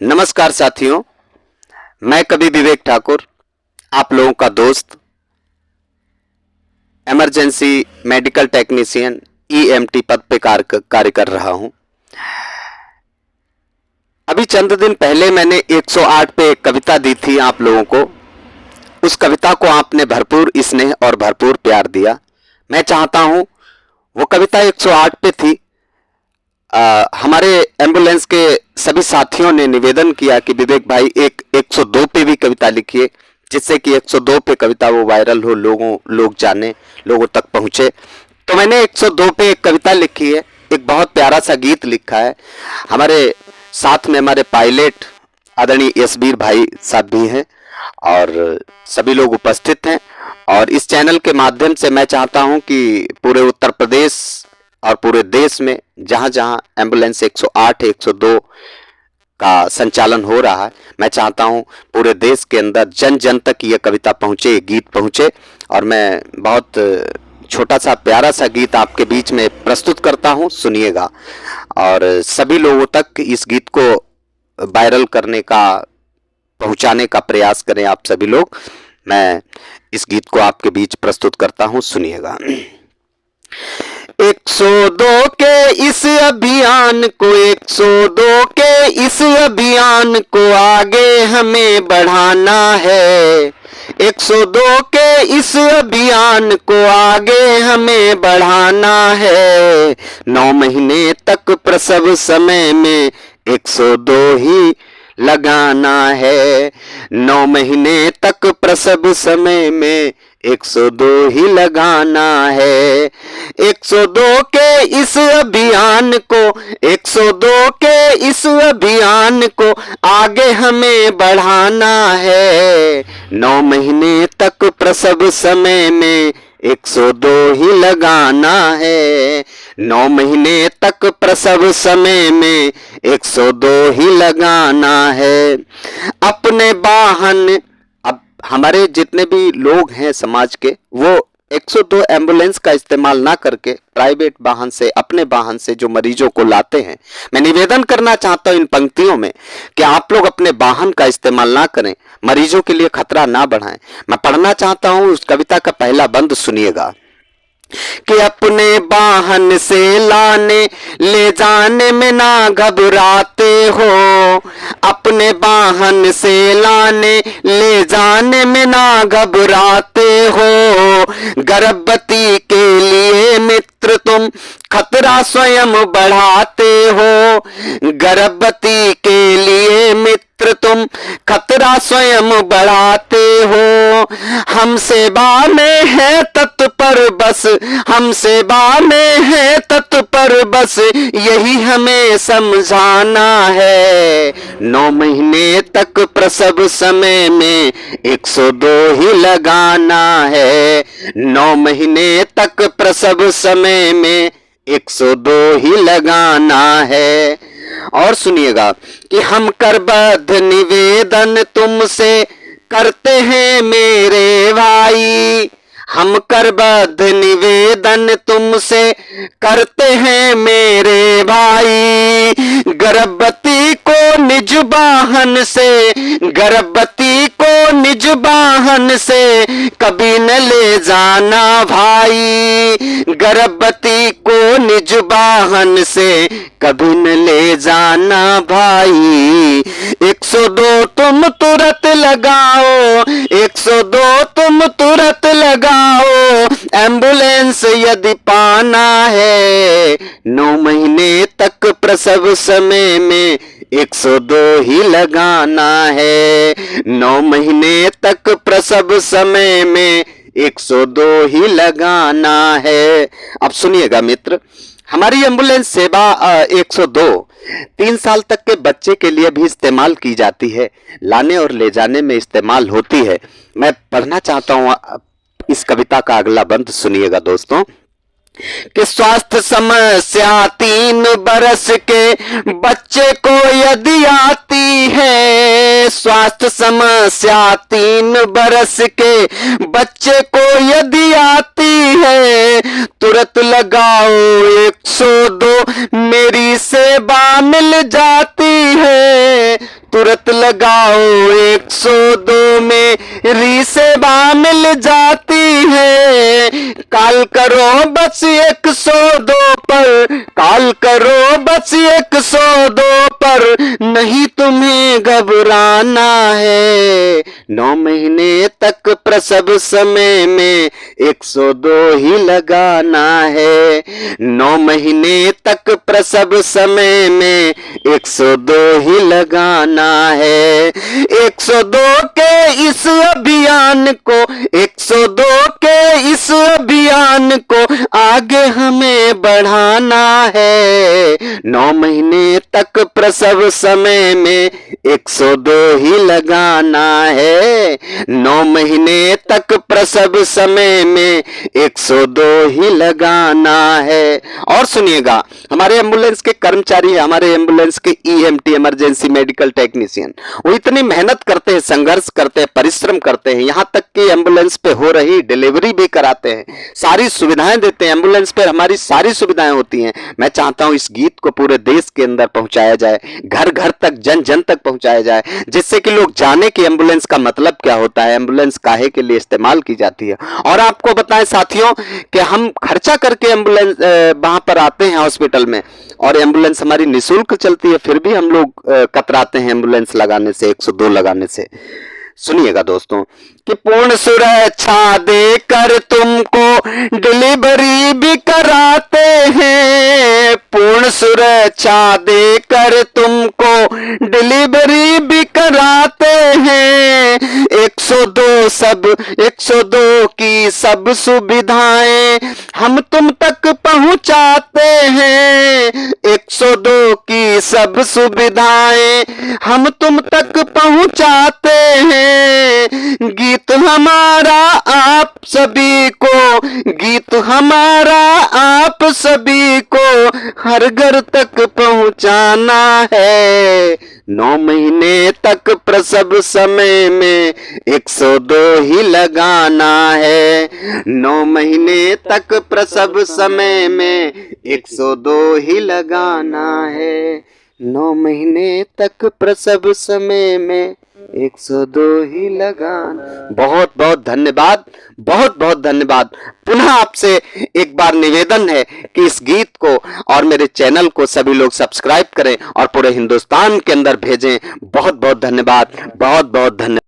नमस्कार साथियों, मैं कवि विवेक ठाकुर, आप लोगों का दोस्त, इमरजेंसी मेडिकल टेक्नीशियन ईएमटी पद पे कार्य कर रहा हूं। अभी चंद दिन पहले मैंने 108 पे एक कविता दी थी आप लोगों को। उस कविता को आपने भरपूर स्नेह और भरपूर प्यार दिया। मैं चाहता हूं, वो कविता 108 पे थी। हमारे एम्बुलेंस के सभी साथियों ने निवेदन किया कि विवेक भाई एक 102 पे भी कविता लिखिए, जिससे कि 102 पे कविता वो वायरल हो, लोग जाने, लोगों तक पहुंचे। तो मैंने 102 पे एक कविता लिखी है, एक बहुत प्यारा सा गीत लिखा है। हमारे साथ में हमारे पायलट आदरणीय यशवीर भाई साहब भी हैं और सभी लोग उपस्थित हैं। और इस चैनल के माध्यम से मैं चाहता हूं कि पूरे उत्तर प्रदेश और पूरे देश में जहां जहां एम्बुलेंस 108 102 का संचालन हो रहा है, मैं चाहता हूं पूरे देश के अंदर जन जन तक ये कविता पहुंचे, ये गीत पहुंचे। और मैं बहुत छोटा सा प्यारा सा गीत आपके बीच में प्रस्तुत करता हूं, सुनिएगा और सभी लोगों तक इस गीत को वायरल करने का, पहुंचाने का प्रयास करें आप सभी लोग। मैं इस गीत को आपके बीच प्रस्तुत करता हूं, सुनिएगा। 102 के इस अभियान को 102 के इस अभियान को आगे हमें बढ़ाना है। 102 के इस अभियान को आगे हमें बढ़ाना है। 9 महीने तक प्रसव समय में 102 ही लगाना है। 9 महीने तक प्रसव समय में 102 ही लगाना है। 102 के इस अभियान को 102 के इस अभियान को आगे हमें बढ़ाना है। 9 महीने तक प्रसव समय में 102 ही लगाना है। 9 महीने तक प्रसव समय में 102 ही लगाना है। अपने वाहन, अब हमारे जितने भी लोग हैं समाज के, वो 102 एम्बुलेंस का इस्तेमाल ना करके प्राइवेट वाहन से, अपने वाहन से जो मरीजों को लाते हैं, मैं निवेदन करना चाहता हूं इन पंक्तियों में कि आप लोग अपने वाहन का इस्तेमाल ना करें, मरीजों के लिए खतरा ना बढ़ाएं। मैं पढ़ना चाहता हूं उस कविता का पहला बंद, सुनिएगा कि अपने वाहन से लाने ले जाने में ना घबराते हो। अपने वाहन से लाने ले जाने में ना घबराते हो। गर्भवती के लिए मित्र तुम खतरा स्वयं बढ़ाते हो। गर्भवती के लिए मित्र तुम खतरा स्वयं बढ़ाते हो। हम सेवा में है तत्पर बस, हम सेवा में है तत्पर बस, यही हमें समझाना है। 9 महीने तक प्रसव समय में 102 ही लगाना है। 9 महीने तक प्रसव समय में 102 ही लगाना है। और सुनिएगा कि हम करबद्ध निवेदन तुमसे करते हैं मेरे भाई। हम करबद्ध निवेदन तुमसे करते हैं मेरे भाई। गर्भवती को निज वाहन से, गर्भवती को निज वाहन से कभी न ले जाना भाई। गर्भवती को निज वाहन से कभी न ले जाना भाई। 102 तुम तुरंत लगाओ, 102 तुम तुरंत लगाओ, एम्बुलेंस यदि पाना है। 9 महीने तक प्रसव समय में 102 ही लगाना है। 9 महीने तक प्रसव समय में 102 ही लगाना है। अब सुनिएगा मित्र, हमारी एम्बुलेंस सेवा 102 3 साल तक के बच्चे के लिए भी इस्तेमाल की जाती है, लाने और ले जाने में इस्तेमाल होती है। मैं पढ़ना चाहता हूँ इस कविता का अगला बंद, सुनिएगा दोस्तों कि स्वास्थ्य समस्या 3 बरस के बच्चे को यदि आती है। स्वास्थ्य समस्या 3 बरस के बच्चे को यदि आती है, तुरंत लगाओ 102, मेरी सेवा मिल जाती है। तुरंत लगाओ 102 में री सेवा मिल जाती है। कॉल करो बस 102 पर, कॉल करो बस 102 पर, नहीं तुम्हें घबराना है। 9 महीने तक प्रसव समय में 102 ही लगाना है। 9 महीने तक प्रसव समय में 102 ही लगाना है। 102 के इस अभियान को, 102 के इस अभियान को आगे हमें बढ़ाना है। 9 महीने तक प्रसव समय में 102 ही लगाना है। 9 महीने तक प्रसव समय में 102 ही लगाना है। और सुनिएगा, हमारे एम्बुलेंस के कर्मचारी, हमारे एम्बुलेंस के ईएमटी इमरजेंसी मेडिकल टेक्नीशियन, वो इतनी मेहनत करते हैं, संघर्ष करते हैं, परिश्रम करते हैं, यहाँ तक कि एम्बुलेंस पे हो रही डिलीवरी भी कराते हैं, सारी सुविधाएं देते हैं। एम्बुलेंस पे हमारी सारी सुविधाएं होती हैं। मैं चाहता हूं इस गीत को पूरे देश के अंदर पहुंचाया जाए, घर घर तक, जन जन तक पहुंचाया जाए, जिससे कि लोग जाने कि एम्बुलेंस का मतलब क्या होता है, एम्बुलेंस काहे के लिए इस्तेमाल की जाती है। और आपको बताएं साथियों कि हम खर्चा करके एम्बुलेंस वहां पर आते हैं हॉस्पिटल में, और एम्बुलेंस हमारी निःशुल्क चलती है, फिर भी हम लोग कतराते हैं एम्बुलेंस लगाने से, 102 लगाने से। सुनिएगा दोस्तों कि पूर्ण सुरक्षा देकर तुमको डिलीवरी भी कराते हैं। पूर्ण सुरक्षा देकर तुमको डिलीवरी भी कराते हैं। 102 सब, 102 की सब सुविधाएं हम तुम तक पहुंचाते हैं। 102 की सब सुविधाएं हम तुम तक पहुंचाते हैं। गीत हमारा आप सभी को, गीत हमारा आप सभी को हर घर तक पहुंचाना है। 9 महीने तक प्रसव समय में 102 ही लगाना है। 9 महीने तक प्रसव समय में 102 ही लगाना है। 9 महीने तक प्रसव समय में 102 ही लगाना। बहुत बहुत धन्यवाद, बहुत बहुत धन्यवाद। पुनः आपसे एक बार निवेदन है कि इस गीत को और मेरे चैनल को सभी लोग सब्सक्राइब करें और पूरे हिंदुस्तान के अंदर भेजें। बहुत बहुत धन्यवाद, बहुत बहुत धन्यवाद।